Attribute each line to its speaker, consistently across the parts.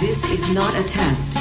Speaker 1: This is not a test.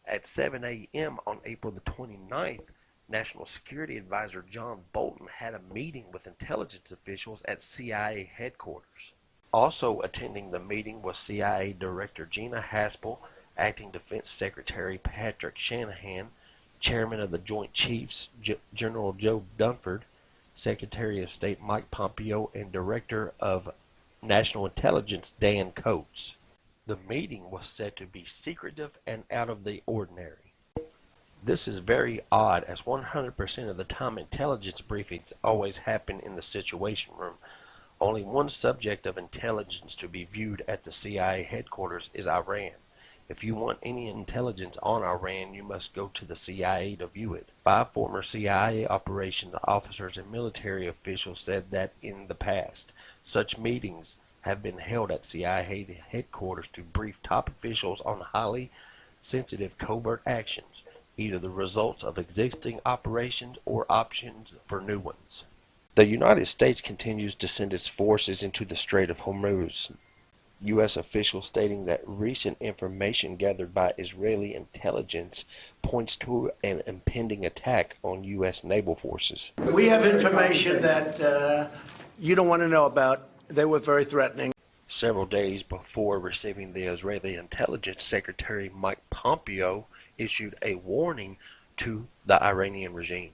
Speaker 2: At 7 a.m. on April the 29th, National Security Advisor John Bolton had a meeting with intelligence officials at CIA headquarters. Also attending the meeting was CIA Director Gina Haspel, Acting Defense Secretary Patrick Shanahan, Chairman of the Joint Chiefs General Joe Dunford, Secretary of State Mike Pompeo, and Director of National Intelligence Dan Coates. The meeting was said to be secretive and out of the ordinary. This is very odd, as 100% of the time intelligence briefings always happen in the Situation Room. Only one subject of intelligence to be viewed at the CIA headquarters is Iran. If you want any intelligence on Iran, you must go to the CIA to view it. 5 former CIA operations officers and military officials said that in the past, such meetings have been held at CIA headquarters to brief top officials on highly sensitive covert actions, either the results of existing operations or options for new ones. The United States continues to send its forces into the Strait of Hormuz. U.S. officials stating that recent information gathered by Israeli intelligence points to an impending attack on U.S. naval forces.
Speaker 3: We have information that you don't want to know about. They were very threatening.
Speaker 2: Several days before receiving the Israeli Intelligence Secretary Mike Pompeo issued a warning to the Iranian regime,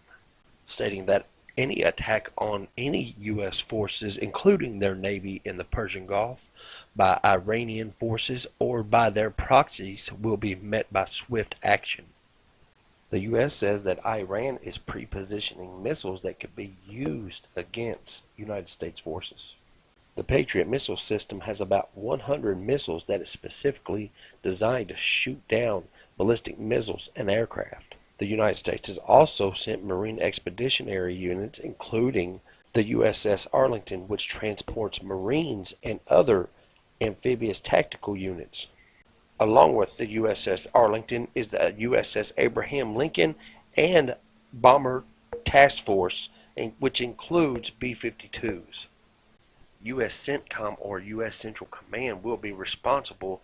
Speaker 2: stating that any attack on any U.S. forces, including their navy in the Persian Gulf, by Iranian forces or by their proxies will be met by swift action. The U.S. says that Iran is pre-positioning missiles that could be used against United States forces. The Patriot missile system has about 100 missiles that is specifically designed to shoot down ballistic missiles and aircraft. The United States has also sent Marine Expeditionary Units, including the USS Arlington, which transports Marines and other amphibious tactical units. Along with the USS Arlington is the USS Abraham Lincoln and Bomber Task Force, which includes B-52s. U.S. CENTCOM, or U.S. Central Command, will be responsible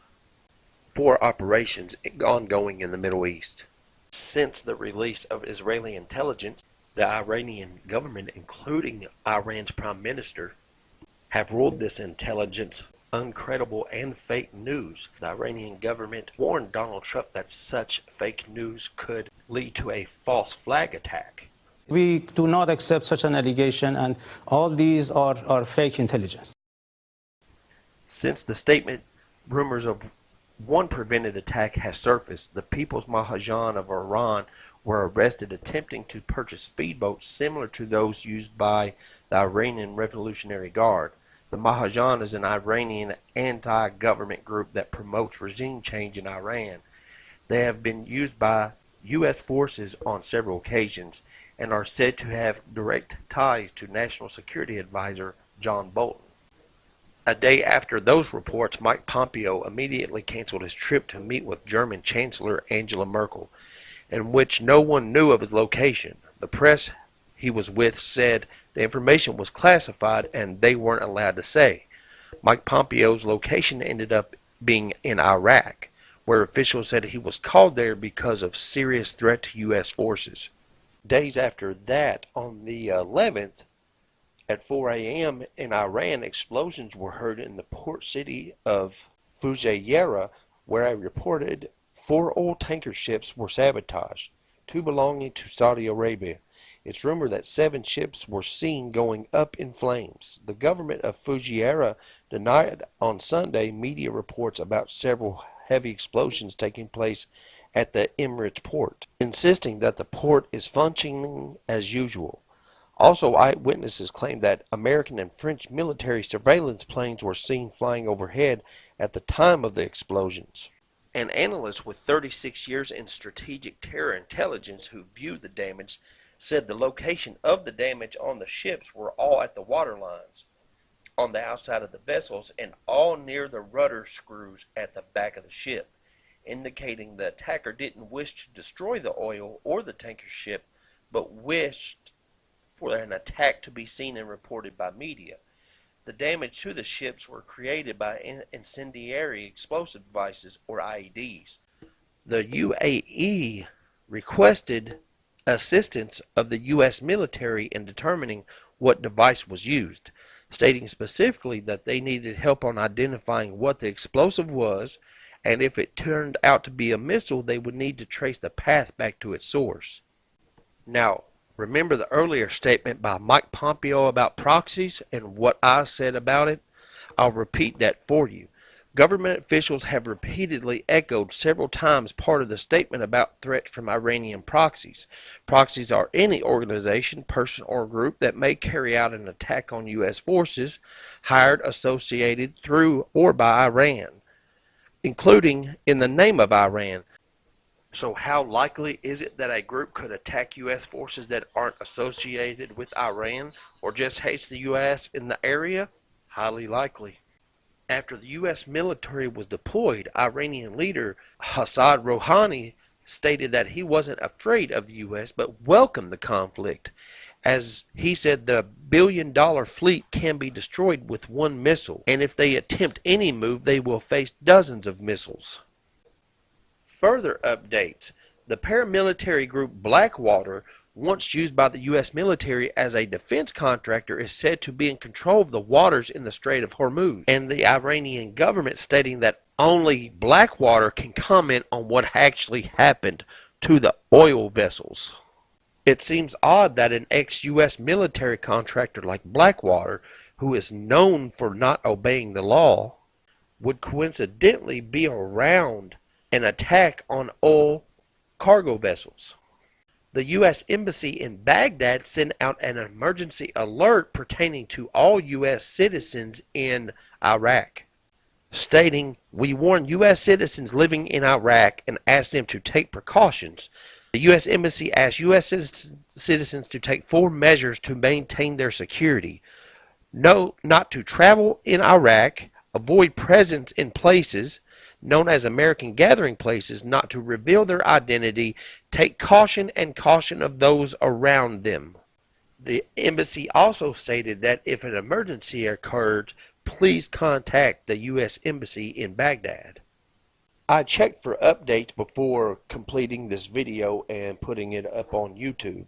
Speaker 2: for operations ongoing in the Middle East. Since the release of Israeli intelligence, the Iranian government, including Iran's Prime Minister, have ruled this intelligence uncredible and fake news. The Iranian government warned Donald Trump that such fake news could lead to a false flag attack.
Speaker 4: We do not accept such an allegation, and all these are fake intelligence.
Speaker 2: Since the statement, rumors of one prevented attack has surfaced. The People's Mahajan of Iran were arrested attempting to purchase speedboats similar to those used by the Iranian Revolutionary Guard. The Mahajan is an Iranian anti-government group that promotes regime change in Iran. They have been used by U.S. forces on several occasions and are said to have direct ties to National Security Advisor John Bolton. A day after those reports, Mike Pompeo immediately canceled his trip to meet with German Chancellor Angela Merkel, in which no one knew of his location. The press he was with said the information was classified and they weren't allowed to say. Mike Pompeo's location ended up being in Iraq, where officials said he was called there because of serious threat to U.S. forces. Days after that, on the 11th, at 4 a.m. in Iran, explosions were heard in the port city of Fujairah, where I reported 4 oil tanker ships were sabotaged, 2 belonging to Saudi Arabia. It's rumored that 7 ships were seen going up in flames. The government of Fujairah denied on Sunday media reports about several heavy explosions taking place at the Imminent port, insisting that the port is functioning as usual. Also, eyewitnesses claimed that American and French military surveillance planes were seen flying overhead at the time of the explosions. An analyst with 36 years in strategic terror intelligence who viewed the damage said the location of the damage on the ships were all at the water lines, on the outside of the vessels, and all near the rudder screws at the back of the ship, indicating the attacker didn't wish to destroy the oil or the tanker ship, but wished for an attack to be seen and reported by media. The damage to the ships were created by incendiary explosive devices, or IEDs. The UAE requested assistance of the U.S. military in determining what device was used, stating specifically that they needed help on identifying what the explosive was, and if it turned out to be a missile, they would need to trace the path back to its source. Now, remember the earlier statement by Mike Pompeo about proxies and what I said about it? I'll repeat that for you. Government officials have repeatedly echoed several times part of the statement about threats from Iranian proxies. Proxies are any organization, person, or group that may carry out an attack on U.S. forces, hired, associated, through, or by Iran, including in the name of Iran. So how likely is it that a group could attack U.S. forces that aren't associated with Iran or just hates the U.S. in the area? Highly likely. After the U.S. military was deployed, Iranian leader Hassan Rouhani stated that he wasn't afraid of the U.S. but welcomed the conflict, as he said the billion-dollar fleet can be destroyed with one missile, and if they attempt any move, they will face dozens of missiles. Further updates. The paramilitary group Blackwater, once used by the U.S. military as a defense contractor, is said to be in control of the waters in the Strait of Hormuz, and the Iranian government stating that only Blackwater can comment on what actually happened to the oil vessels. It seems odd that an ex-U.S. military contractor like Blackwater, who is known for not obeying the law, would coincidentally be around an attack on oil cargo vessels. The U.S. Embassy in Baghdad sent out an emergency alert pertaining to all U.S. citizens in Iraq, stating, "We warn U.S. citizens living in Iraq and ask them to take precautions." The U.S. Embassy asked U.S. citizens to take 4 measures to maintain their security. No, not to travel in Iraq, avoid presence in places known as American gathering places, not to reveal their identity, take caution and caution of those around them. The embassy also stated that if an emergency occurred, please contact the U.S. Embassy in Baghdad. I checked for updates before completing this video and putting it up on YouTube.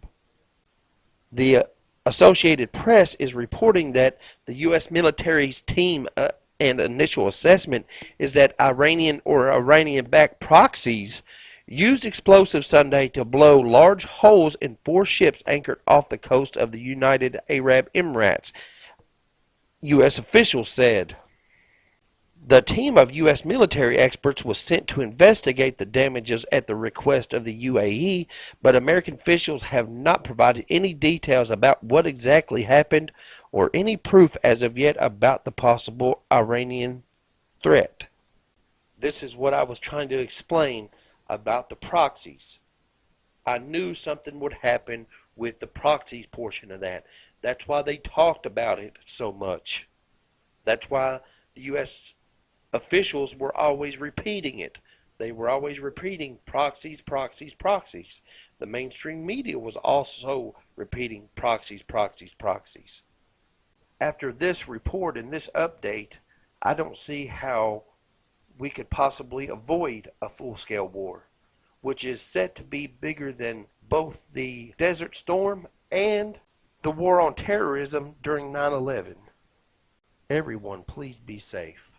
Speaker 2: The Associated Press is reporting that the U.S. military's team and initial assessment is that Iranian or Iranian-backed proxies used explosives Sunday to blow large holes in 4 ships anchored off the coast of the United Arab Emirates, U.S. officials said. The team of U.S. military experts was sent to investigate the damages at the request of the UAE, but American officials have not provided any details about what exactly happened or any proof as of yet about the possible Iranian threat. This is what I was trying to explain about the proxies. I knew something would happen with the proxies portion of that. That's why they talked about it so much. That's why the U.S. officials were always repeating it. They were always repeating proxies, proxies, proxies. The mainstream media was also repeating proxies, proxies, proxies. After this report and this update, I don't see how we could possibly avoid a full-scale war, which is set to be bigger than both the Desert Storm and the war on terrorism during 9/11. Everyone, please be safe.